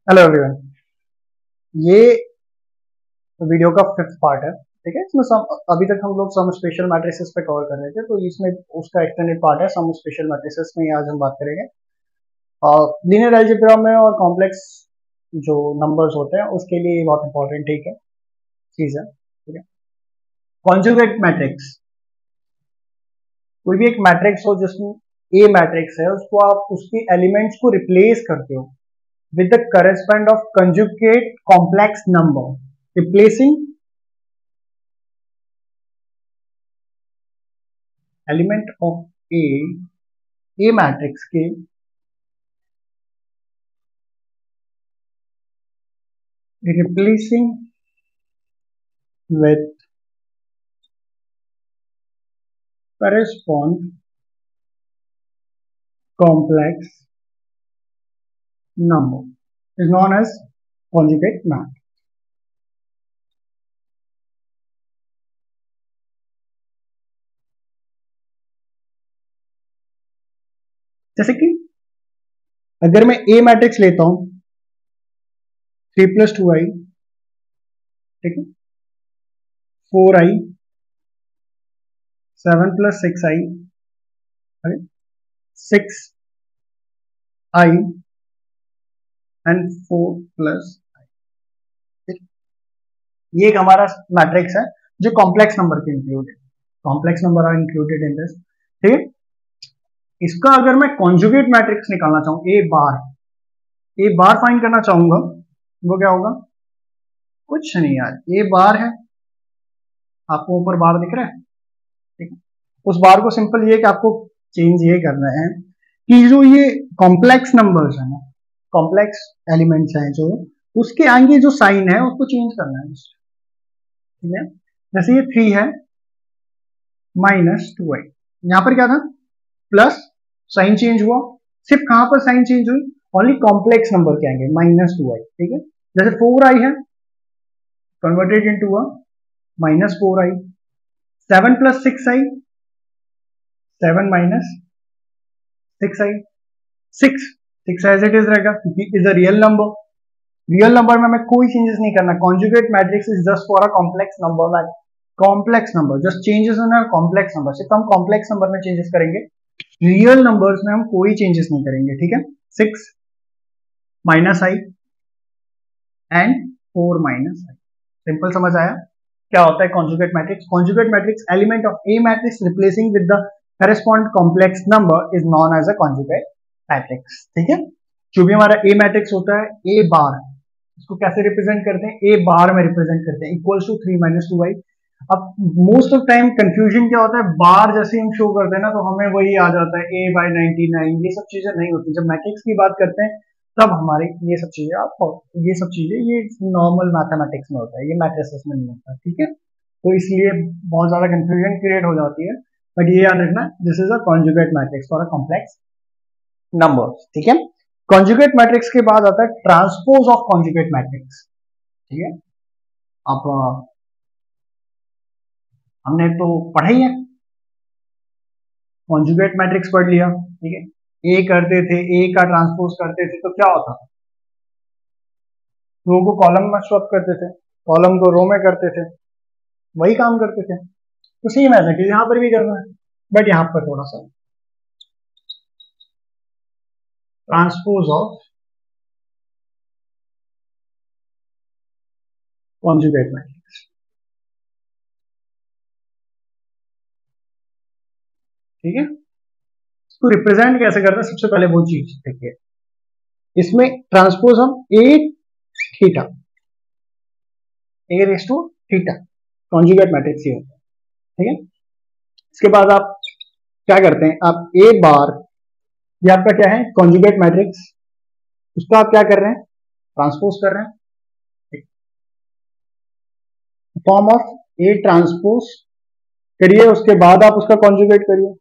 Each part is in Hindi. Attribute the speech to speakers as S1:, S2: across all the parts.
S1: Hello everyone. ये वीडियो का फिफ्थ पार्ट है। ठीक है, इसमें अभी तक हम लोग सम स्पेशल मैट्रिसेस पे कवर कर रहे थे, तो इसमें उसका एक्सटेंडेड पार्ट है सम स्पेशल मैट्रिसेस में। आज हम बात करेंगे लीनियर अलजेब्रा में और कॉम्प्लेक्स जो नंबर्स होते हैं उसके लिए बहुत इंपॉर्टेंट ठीक है चीज है। ठीक है, कॉन्जुगेट मैट्रिक्स। कोई भी एक मैट्रिक्स हो जिसमें ए मैट्रिक्स है, उसको आप उसके एलिमेंट्स को रिप्लेस करते हो with the correspond of conjugate complex number, replacing element of a matrix के replacing with correspond complex number is known as conjugate matrix। जैसे कि अगर मैं ए मैट्रिक्स लेता हूं 3+2i, ठीक है, 4i, 7+6i, 6i and 4+i। ये एक हमारा मैट्रिक्स है जो कॉम्प्लेक्स नंबर के इंक्लूड है। Complex number are included in this. ठीक है, इसका अगर मैं कॉन्जुगेट मैट्रिक्स निकालना चाहूं, ए बार फाइंड करना चाहूंगा, वो क्या होगा? कुछ नहीं यार, ए बार है, आपको ऊपर बार दिख रहा है। ठीक है, उस बार को सिंपल ये कि आपको चेंज ये करना है कि जो ये कॉम्प्लेक्स नंबर्स है ना, कॉम्प्लेक्स एलिमेंट्स हैं जो, उसके आगे जो साइन है उसको चेंज करना है। ठीक है, जैसे ये 3 है -2i, यहां पर क्या था? प्लस, साइन चेंज हुआ। सिर्फ कहां पर साइन चेंज हुई? ओनली कॉम्प्लेक्स नंबर के आगे -2i। ठीक है, जैसे 4i है, converted into a -4i। 7+6i, 7 -6i। 6 as it is रहेगा क्योंकि is a real number. Real number में हमें कोई चेंजेस नहीं करना। Conjugate matrix is just for a complex number. Complex number just changes in complex number. सिर्फ हम कॉम्प्लेक्स नंबर में चेंजेस करेंगे, रियल नंबर्स में हम कोई चेंजेस नहीं करेंगे। ठीक है, 6 -i एंड 4 -i। सिंपल समझ आया क्या होता है conjugate matrix? Conjugate matrix element of a matrix replacing with the correspond complex number is known as a conjugate matrix. ठीक है, जो भी हमारा ए मैट्रिक्स होता है, ए बार, इसको कैसे रिप्रेजेंट करते हैं? ए बार में रिप्रेजेंट करते हैं, इक्वल्स टू 3 - 2i। अब मोस्ट ऑफ टाइम कंफ्यूजन क्या होता है, बार जैसे हम शो करते हैं ना तो हमें वही आ जाता है a/99। ये सब चीजें नहीं होती। जब मैट्रिक्स की बात करते हैं तब हमारी ये सब चीजें ये नॉर्मल मैथमेटिक्स में होता है, ये मैट्रिसेस में नहीं होता। ठीक है, तो इसलिए बहुत ज्यादा कंफ्यूजन क्रिएट हो जाती है। बट ये याद रखना, this is a conjugate matrix for a complex number. ठीक है, कॉन्जुगेट मैट्रिक्स के बाद आता है ट्रांसपोज ऑफ कॉन्जुगेट मैट्रिक्स। ठीक है, अब हमने तो पढ़ा ही है, कॉन्जुगेट मैट्रिक्स पढ़ लिया। ठीक है, ए करते थे, ए का ट्रांसपोज करते थे तो क्या होता था? रो को कॉलम में स्वैप करते थे, कॉलम को रो में करते थे, वही काम करते थे। तो सेम ऐसा कि यहां पर भी करना है, बट यहां पर थोड़ा सा ट्रांसपोज ऑफ कॉन्जुगेट मैट्रिक्स। ठीक है, इसको रिप्रेजेंट कैसे करते हैं? सबसे पहले वो चीज देखिए, इसमें ट्रांसपोज हम A theta, A raise to theta, conjugate matrix ये होता है। ठीक है, इसके बाद आप क्या करते हैं? आप ए बार, ये आपका क्या है? कॉन्जुगेट मैट्रिक्स, उसका आप क्या कर रहे हैं? ट्रांसपोज कर रहे हैं, फॉर्म ऑफ ए ट्रांसपोज करिए, उसके बाद आप उसका कॉन्जुगेट करिए।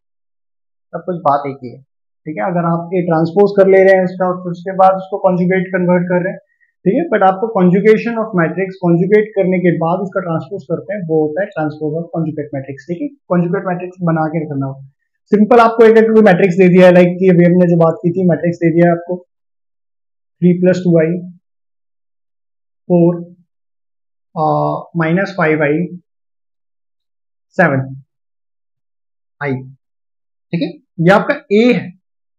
S1: सब कुछ बात एक ही है। ठीक है, अगर आप ए ट्रांसपोज कर ले रहे हैं इसका, फिर उसके बाद उसको कॉन्जुगेट कन्वर्ट कर रहे हैं। ठीक है, बट आपको कॉन्जुगेशन ऑफ मैट्रिक्स कॉन्जुगेट करने के बाद उसका ट्रांसपोज करते हैं, वो होता है ट्रांसपोज ऑफ कॉन्जुगेट मैट्रिक्स। ठीक है, कॉन्जुगेट मैट्रिक्स बना के रखना हो। सिंपल आपको एक मैट्रिक्स दे दिया है, लाइक कि अभी हमने जो बात की थी, मैट्रिक्स दे दिया है आपको 3+2i, 4 माइनस 5i 7i, ठीक है। ये आपका ए है,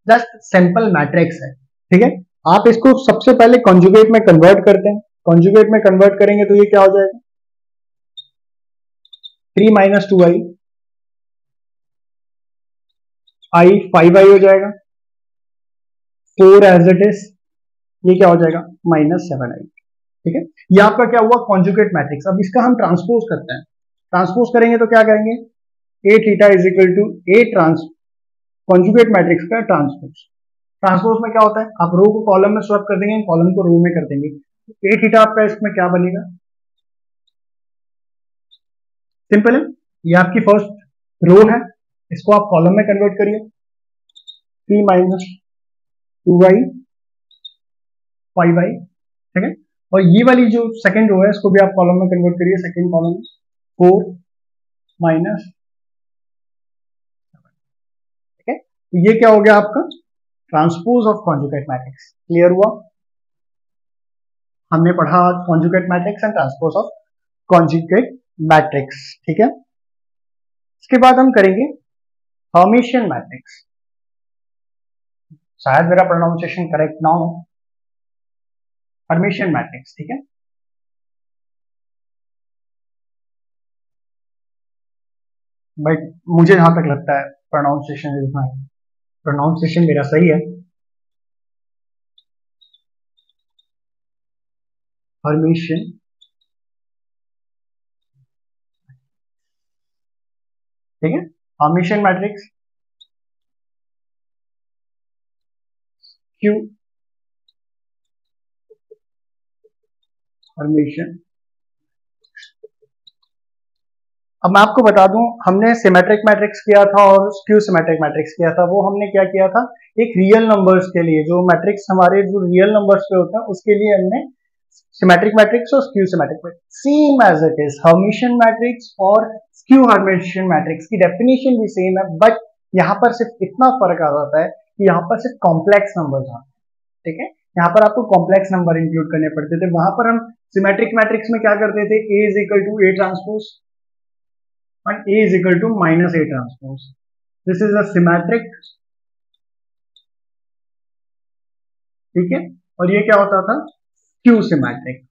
S1: जस्ट सिंपल मैट्रिक्स है, ठीक है। आप इसको सबसे पहले कॉन्जुगेट में कन्वर्ट करते हैं, कॉन्जुगेट में कन्वर्ट करेंगे तो ये क्या हो जाएगा, 3 माइनस 2i, i 5i हो जाएगा, 4 एज इट इज, ये क्या हो जाएगा माइनस 7i, ठीक है। ये आपका क्या हुआ कॉन्जुगेट मैट्रिक्स। अब इसका हम ट्रांसपोज करते हैं, ट्रांसपोज करेंगे तो क्या करेंगे, A theta is equal to A trans conjugate matrix का ट्रांसपोज। ट्रांसपोज में क्या होता है, आप रो को कॉलम में स्वैप कर देंगे, कॉलम को रो में कर देंगे, ए थीटा आपका इसमें क्या बनेगा, सिंपल है, ये आपकी फर्स्ट रो है, इसको आप कॉलम में कन्वर्ट करिए, 3 माइनस 2i 5i, ठीक है। और ये वाली जो सेकंड रो है इसको भी आप कॉलम में कन्वर्ट करिए, सेकंड कॉलम 4 माइनस, ठीक है। तो ये क्या हो गया आपका transpose of conjugate matrix. Clear हुआ, हमने पढ़ा conjugate matrix and transpose of conjugate matrix, ठीक है। इसके बाद हम करेंगे हर्मिशियन मैट्रिक्स। शायद मेरा प्रोनाउंसिएशन करेक्ट ना हो, हर्मिशियन मैट्रिक्स, ठीक है। बट मुझे जहां तक लगता है प्रोनाउंसिएशन इज माय, प्रोनाउंसिएशन मेरा सही है, हर्मिशियन, ठीक है। Hermitian matrix Q Hermitian. अब मैं आपको बता दूं, हमने सिमेट्रिक मैट्रिक्स किया था और स्क्यू सिमेट्रिक मैट्रिक्स किया था। वो हमने क्या किया था, एक रियल नंबर्स के लिए जो मैट्रिक्स हमारे जो रियल नंबर्स पे होता है उसके लिए हमने सिमेट्रिक मैट्रिक्स और skew symmetric matrix, same as it is Hermitian matrix और स्क्यू हर्मिशियन मैट्रिक्स की डेफिनेशन भी सेम है, बट यहाँ पर सिर्फ इतना फर्क आ जाता है कि यहाँ पर सिर्फ कॉम्प्लेक्स नंबर्स आते हैं, ठीक है। यहाँ पर आपको कॉम्प्लेक्स नंबर इंक्लूड करने पड़ते थे, वहां पर हम सिमेट्रिक मैट्रिक्स में क्या करते थे, A is equal to A transpose and A is equal to minus A transpose. This is a symmetric, ठीक है। और ये क्या होता था, skew symmetric.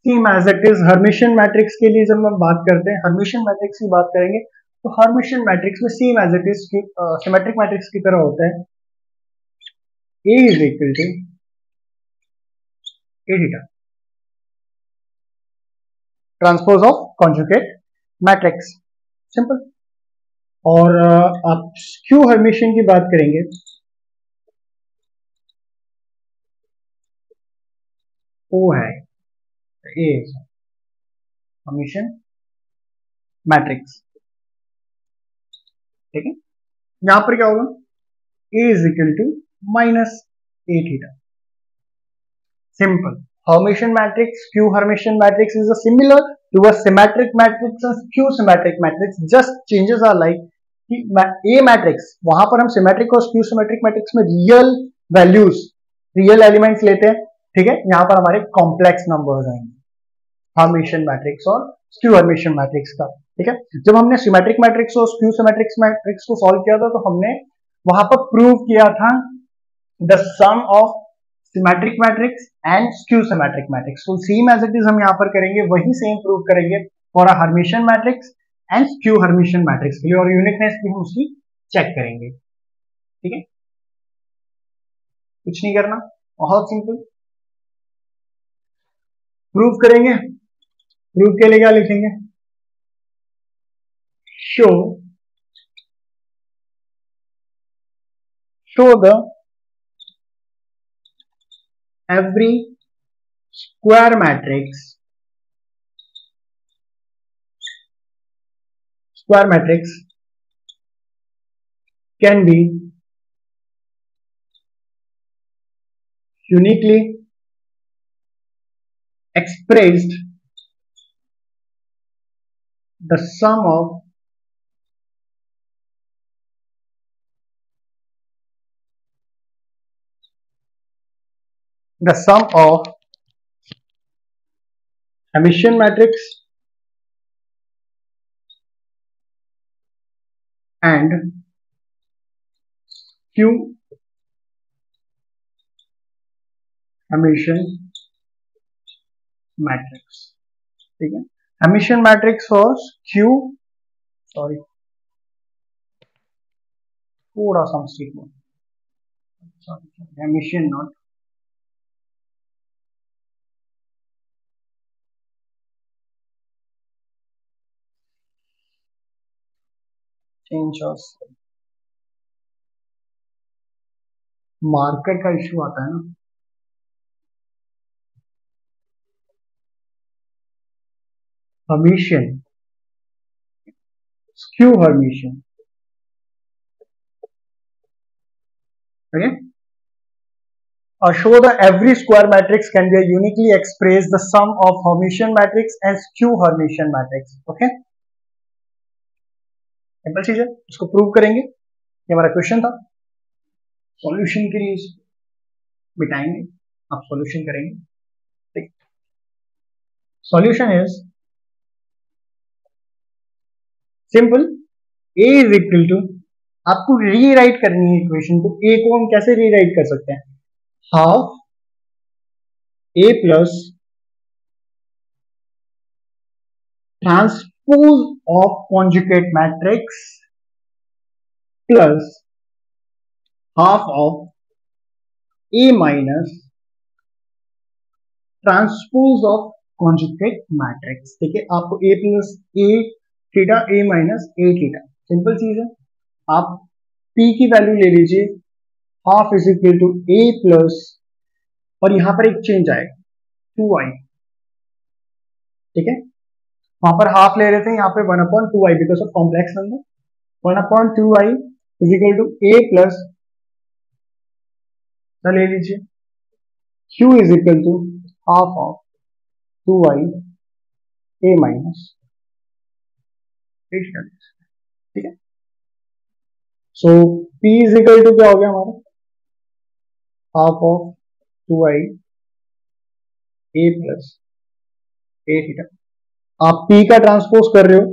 S1: Same as it is Hermitian matrix के लिए जब हम बात करते हैं, हर्मिशियन मैट्रिक्स की बात करेंगे तो हर्मिशियन मैट्रिक्स में same as it is symmetric matrix की तरह होता है, A is equal to A theta transpose of conjugate matrix, simple. और आप स्क्यू हर्मिशियन की बात करेंगे, O है A हर्मिशियन मैट्रिक्स, ठीक है। यहां पर क्या होगा, A is equal to minus A theta, simple. Hermitian matrix, skew Hermitian matrix is a similar to a symmetric matrix and skew symmetric matrix. Just changes are like A matrix, वहां पर हम सिमेट्रिक और स्क्यू सिमेट्रिक मैट्रिक्स में रियल वैल्यूज, रियल एलिमेंट्स लेते हैं, ठीक है। यहाँ पर हमारे कॉम्प्लेक्स नंबर्स आएंगे, हर्मिशियन मैट्रिक्स और स्क्यू हर्मिशियन मैट्रिक्स का, ठीक है। जब हमने सिमेट्रिक मैट्रिक्स और स्क्यू सिमेट्रिक मैट्रिक्स को सॉल्व किया था तो हमने वहां पर प्रूव किया था the sum of symmetric matrix and skew symmetric matrix. तो सेम एज इट इज हम यहाँ पर करेंगे, वही सेम प्रूव करेंगे for a Hermitian matrix and skew Hermitian matrix के लिए, और यूनिकनेस भी हम उसकी चेक करेंगे, ठीक है। कुछ नहीं करना, बहुत सिंपल प्रूव करेंगे। प्रूव के लिए क्या लिखेंगे, show the every square matrix can be uniquely expressed the sum of the sum of Hermitian matrix and Q Hermitian matrix. ठीक है, Hermitian matrix was Q, sorry थोड़ा सा मिस्टेक हुआ, sorry Hermitian not, change of marker का इशू आता है ना. Hermitian, skew Hermitian. Okay. Show the every square matrix can be uniquely express the sum of Hermitian matrix and skew Hermitian matrix. Okay. Simple चीज है, इसको प्रूव करेंगे. ये हमारा क्वेश्चन था. सॉल्यूशन के लिए बिठाएंगे, आप सॉल्यूशन करेंगे. ठीक, solution is simple. A is equal to, आपको रीराइट करनी है इक्वेशन को. ए को हम कैसे रीराइट कर सकते हैं? Half A plus transpose of conjugate matrix plus half of A minus transpose of conjugate matrix. ठीक है, आपको A plus A theta, A minus A theta, simple चीज है. आप पी की वैल्यू ले लीजिए, half is equal to A plus, और यहां पर एक चेंज आएगा 2i. ठीक है, वहां पर हाफ ले रहे थे, यहाँ पे 1/2i because of complex number. 1/2i is equal to A plus, ले लीजिए q is equal to half of 2i a minus. ठीक है, so p is equal to क्या हो गया हमारा? Half of 2i a plus a theta. आप p का ट्रांसपोज कर रहे हो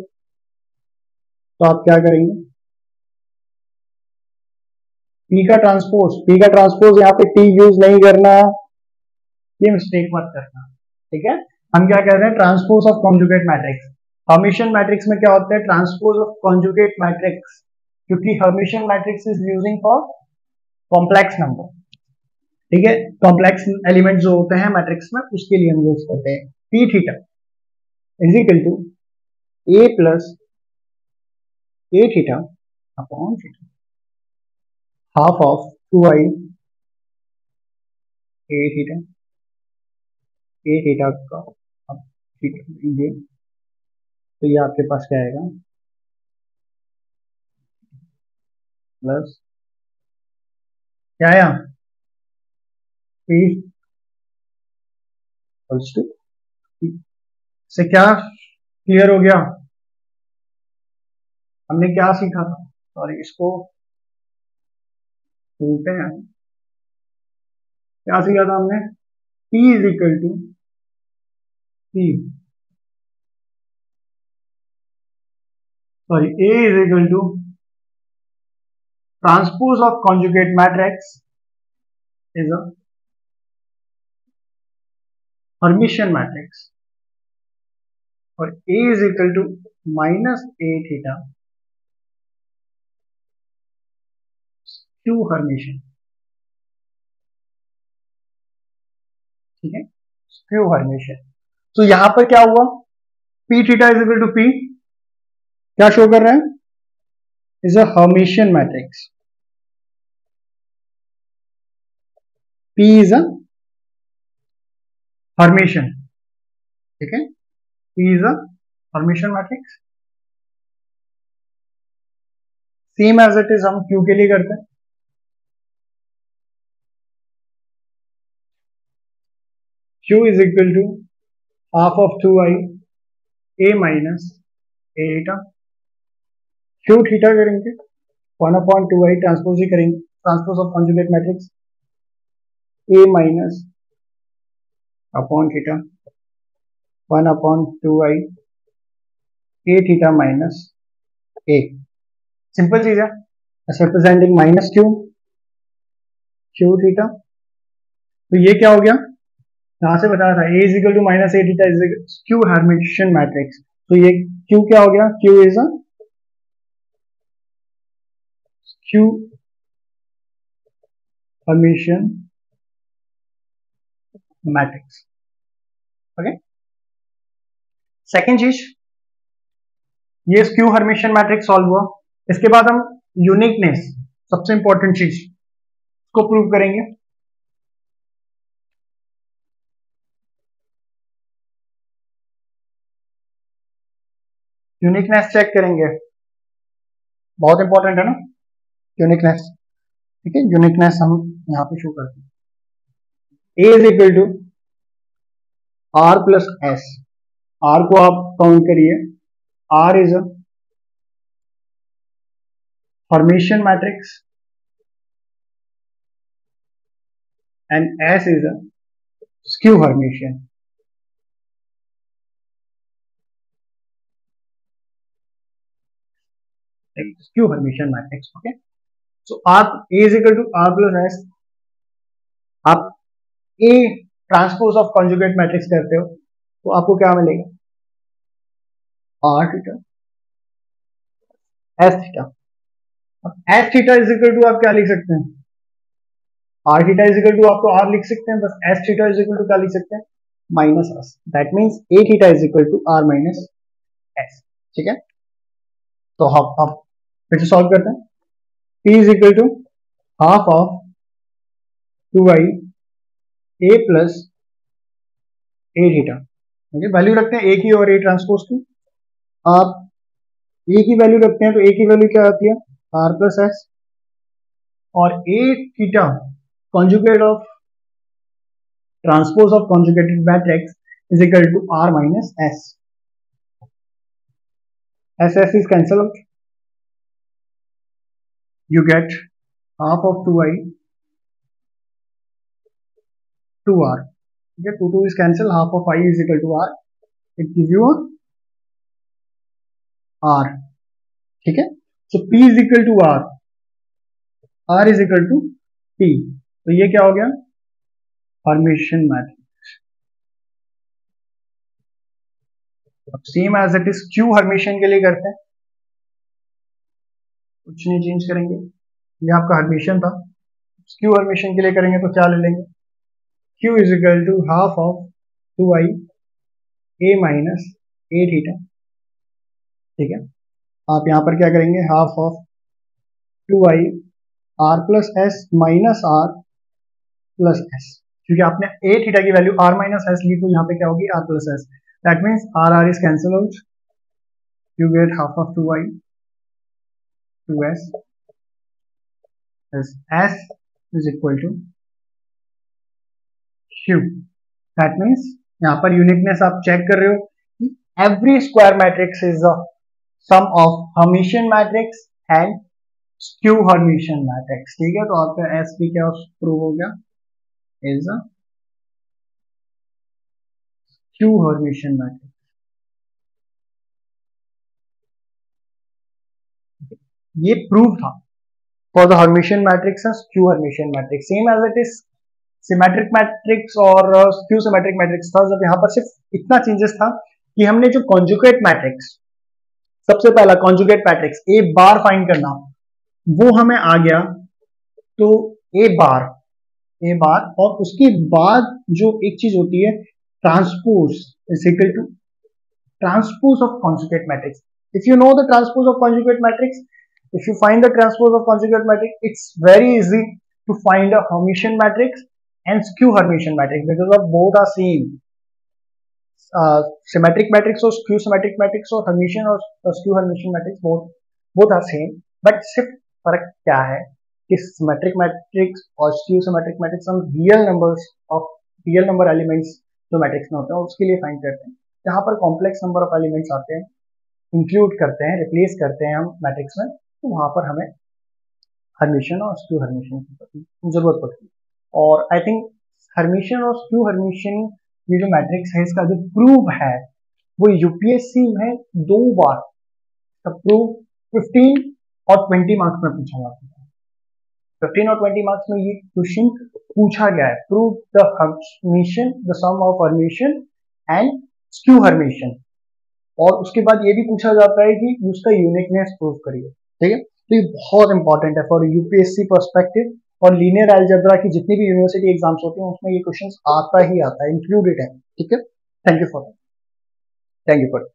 S1: तो आप क्या करेंगे? p का ट्रांसपोज यहाँ पे t यूज नहीं करना, ये मिस्टेक मत करना. ठीक है, हम क्या कर रहे हैं? Transpose of conjugate matrix. Hermitian matrix में क्या होता है? ट्रांसपोज ऑफ कॉन्जुगेट मैट्रिक्स, क्योंकि Hermitian matrix is using for complex number. ठीक है, कॉम्प्लेक्स एलिमेंट जो होते हैं मैट्रिक्स में, उसके लिए हम यूज करते हैं. P theta is equal to A plus A theta upon theta, half of 2i A theta, A theta का अब थीटा लेंगे तो ये आपके पास क्या आएगा? प्लस क्या आया? पी टू, से क्या क्लियर हो गया? हमने क्या सीखा था? सॉरी, इसको बोलते हैं, क्या सीखा था हमने? P is equal to P, sorry A is equal to transpose of conjugate matrix is a Hermitian matrix, और A is equal to minus A theta to Hermitian. ठीक है, स्क्यू हर्मिशियन. तो यहां पर क्या हुआ? P theta is equal to P, क्या शो कर रहे हैं? Is a Hermitian matrix. P is a Hermitian. ठीक है, P is a Hermitian matrix. Same as it is हम Q के लिए करते हैं. Q is equal to half of 2i a minus A theta. Q theta करेंगे 1/2i, ट्रांसपोज ही करेंगे, transpose of conjugate matrix a minus upon theta 1/2i a theta minus a। Simple चीज है, रिप्रेजेंटिंग माइनस क्यू थीटा। तो ये क्या हो गया, यहां से बताया था a is equal to minus a theta is skew Hermitian matrix. तो ये क्यू क्या हो गया, Q is a skew Hermitian matrix. Okay, second चीज, ये स्क्यू हर्मिटियन मैट्रिक्स सॉल्व हुआ। इसके बाद हम यूनिकनेस, सबसे इंपॉर्टेंट चीज को प्रूव करेंगे। यूनिकनेस चेक करेंगे, बहुत इंपॉर्टेंट है ना यूनिकनेस। ठीक है, यूनिकनेस हम यहाँ पे शो करते हैं। A is equal to R plus S. R को आप काउंट करिए, R is a Hermitian matrix and S is a skew Hermitian. Skew Hermitian matrix. Okay, so R A is equal to R plus S. आप A transpose of conjugate matrix करते हो तो आपको क्या मिलेगा, आर थीटा एस थीटा। अब S theta is equal to आप क्या लिख सकते हैं, R theta is equal to आप तो आर लिख सकते हैं, बस S theta is equal to क्या लिख सकते हैं, minus S. That means A theta is equal to R minus S. ठीक है, तो हम फिर से सॉल्व करते हैं। P is equal to half of 2i A plus A theta. Okay, value रखते हैं ए की और ए ट्रांसपोज की। आप ए की वैल्यू रखते हैं तो ए की वैल्यू क्या आती है, आर प्लस एस, और A theta conjugate of transpose of conjugated matrix is equal to R minus S. S S is cancel out, you get half of 2i 2r। ठीक है, 2 is cancel, half of I is equal to r, it gives you a r। ठीक है, so p is equal to r is equal to p। तो ये क्या हो गया, हर्मिटियन मैट्रिक्स। अब same as it is skew Hermitian के लिए करते हैं, कुछ नहीं चेंज करेंगे। ये आपका हर्मिटियन था, क्यू हर्मिटियन के लिए करेंगे तो क्या ले लेंगे, q is equal to half of 2i a minus a theta. ठीक है, आप यहां पर क्या करेंगे, half of 2i r plus s minus r plus s. क्योंकि आपने ए थीटा की वैल्यू आर माइनस एस ली तो यहाँ पे क्या होगी, r plus s. That means r r is cancel out, you get half of 2i 2s s is equal to q। That means यहाँ पर यूनिकनेस आप चेक कर रहे हो कि every square matrix is the sum of Hermitian matrix and skew Hermitian matrix. ठीक है, तो आपका एस भी क्या प्रूव हो गया, is a skew Hermitian matrix. ये प्रूव था for the Hermitian matrix and skew Hermitian matrix, same as it is symmetric matrix और स्क्यू सिमेट्रिक मैट्रिक्स था। जब यहाँ पर सिर्फ इतना चेंजेस था कि हमने जो कॉन्जुगेट मैट्रिक्स, सबसे पहला conjugate matrix A bar find करना, वो हमें आ गया। तो ए बार और उसके बाद जो एक चीज होती है transpose is equal to transpose of conjugate matrix. If you know the transpose of conjugate matrix, if you find the transpose of conjugate matrix, it's very easy to find a Hermitian matrix and skew Hermitian matrix because of both are same. Symmetric matrix or skew symmetric matrix or Hermitian or skew Hermitian matrix, both are same, but सिर्फ फर्क क्या है कि symmetric matrix और skew symmetric matrix हम real number elements जो मैट्रिक्स में होते हैं उसके लिए फाइंड करते हैं। जहां पर कॉम्प्लेक्स नंबर ऑफ एलिमेंट्स आते हैं, इंक्लूड करते हैं, रिप्लेस करते हैं हम मैट्रिक्स में, तो वहां पर हमें हर्मिटियन और स्क्यू हर्मिटियन की जरूरत पड़ती है। और आई थिंक हर्मिटियन और स्क्यू हर्मिटियन ये जो मैट्रिक्स है इसका जो प्रूव है वो यूपीएससी में 2 बार प्रूव 15 और 20 मार्क्स में पूछा जा चुका है। 15 और 20 मार्क्स में ये क्वेश्चन पूछा गया है, prove the Hermitian, the sum of Hermitian and skew Hermitian. और उसके बाद ये भी पूछा जाता है कि उसका यूनिकनेस प्रूव करिए, ठीक है। तो ये बहुत इंपॉर्टेंट है फॉर यूपीएससी पर्सपेक्टिव, और लीनियर अलजेब्रा की जितनी भी यूनिवर्सिटी एग्जाम्स होते हैं उसमें ये क्वेश्चन आता ही आता है, इंक्लूडेड है, ठीक है। Thank you for